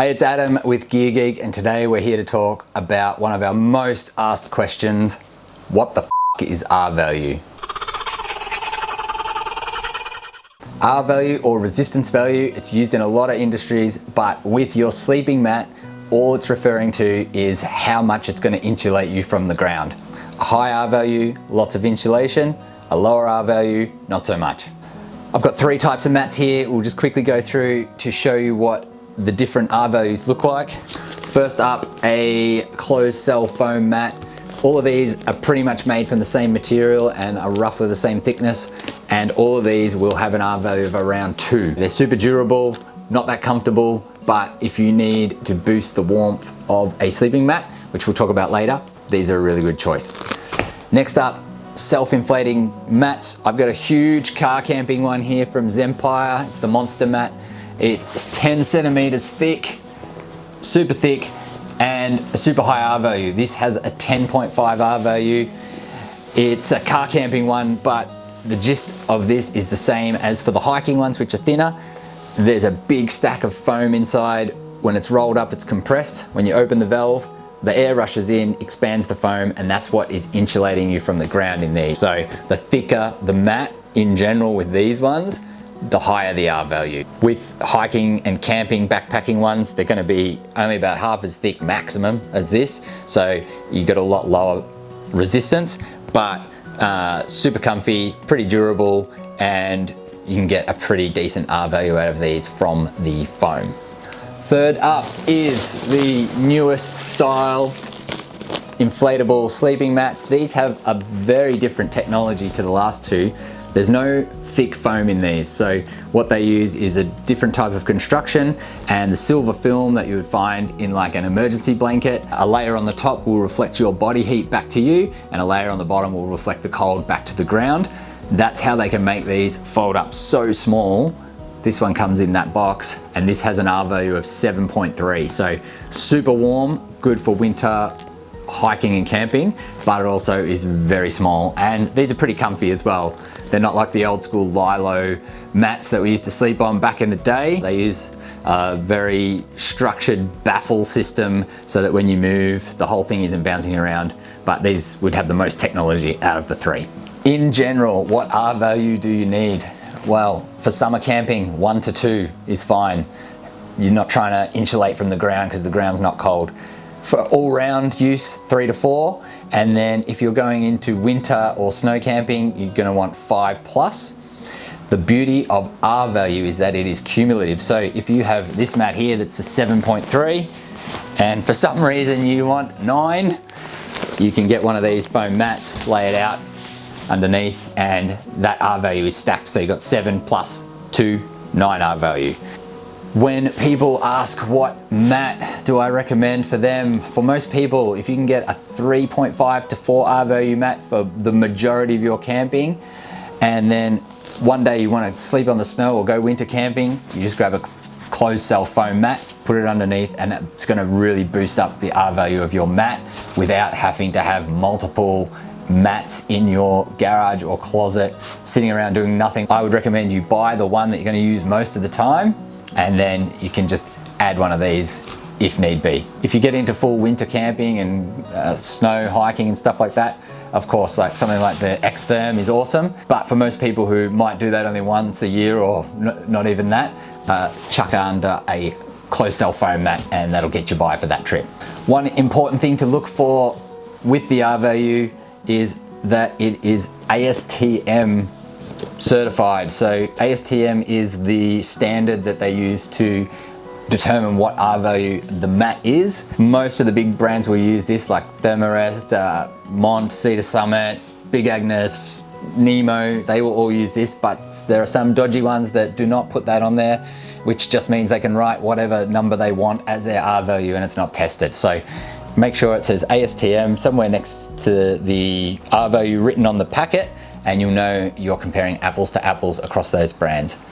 Hey, it's Adam with Gear Geek, and today we're here to talk about one of our most asked questions. What the f is R value? R value, or resistance value, it's used in a lot of industries, but with your sleeping mat, all it's referring to is how much it's going to insulate you from the ground. A high R value, lots of insulation. A lower R value, not so much. I've got three types of mats here. We'll just quickly go through to show you what the different R values look like. First up, a closed cell foam mat. All of these are pretty much made from the same material and are roughly the same thickness, and all of these will have an R value of around 2. They're super durable, not that comfortable, but if you need to boost the warmth of a sleeping mat, which we'll talk about later, these are a really good choice. Next up, self-inflating mats. I've got a huge car camping one here from Zempire. It's the Monster mat. It's 10 centimeters thick, super thick, and a super high R value. This has a 10.5 R value. It's a car camping one, but the gist of this is the same as for the hiking ones, which are thinner. There's a big stack of foam inside. When it's rolled up, it's compressed. When you open the valve, the air rushes in, expands the foam, and that's what is insulating you from the ground in these. So the thicker the mat in general with these ones, the higher the R value. With hiking and camping, backpacking ones, they're gonna be only about half as thick maximum as this. So you got a lot lower resistance, but super comfy, pretty durable, and you can get a pretty decent R value out of these from the foam. Third up is the newest style inflatable sleeping mats. These have a very different technology to the last two. There's no thick foam in these, so what they use is a different type of construction, and the silver film that you would find in like an emergency blanket, a layer on the top will reflect your body heat back to you, and a layer on the bottom will reflect the cold back to the ground. That's how they can make these fold up so small. This one comes in that box, and this has an R value of 7.3, so super warm, good for winter hiking and camping, but it also is very small, and these are pretty comfy as well. They're not like the old school Lilo mats that we used to sleep on back in the day. They use a very structured baffle system so that when you move, the whole thing isn't bouncing around, but these would have the most technology out of the three. In general, what R value do you need? Well, for summer camping, 1 to 2 is fine. You're not trying to insulate from the ground because the ground's not cold. For all-round use, 3 to 4. And then if you're going into winter or snow camping, you're gonna want 5+. The beauty of R value is that it is cumulative. So if you have this mat here that's a 7.3, and for some reason you want 9, you can get one of these foam mats, lay it out underneath, and that R value is stacked. So you've got 7 plus 2, 9 R value. When people ask what mat do I recommend for them, for most people, if you can get a 3.5 to 4 R value mat for the majority of your camping, and then one day you want to sleep on the snow or go winter camping, you just grab a closed cell foam mat, put it underneath, and it's going to really boost up the R value of your mat without having to have multiple mats in your garage or closet sitting around doing nothing. I would recommend you buy the one that you're going to use most of the time, and then you can just add one of these if need be. If you get into full winter camping and snow hiking and stuff like that, of course, like something like the ASTM is awesome, but for most people who might do that only once a year or not even that, chuck under a closed cell foam mat and that'll get you by for that trip. One important thing to look for with the R value is that it is ASTM certified. So ASTM is the standard that they use to determine what R value the mat is. Most of the big brands will use this, like Thermarest, Mont, Cedar Summit, Big Agnes, Nemo. They will all use this, but there are some dodgy ones that do not put that on there, which just means they can write whatever number they want as their R value and it's not tested. So make sure it says ASTM somewhere next to the R value written on the packet, and you'll know you're comparing apples to apples across those brands.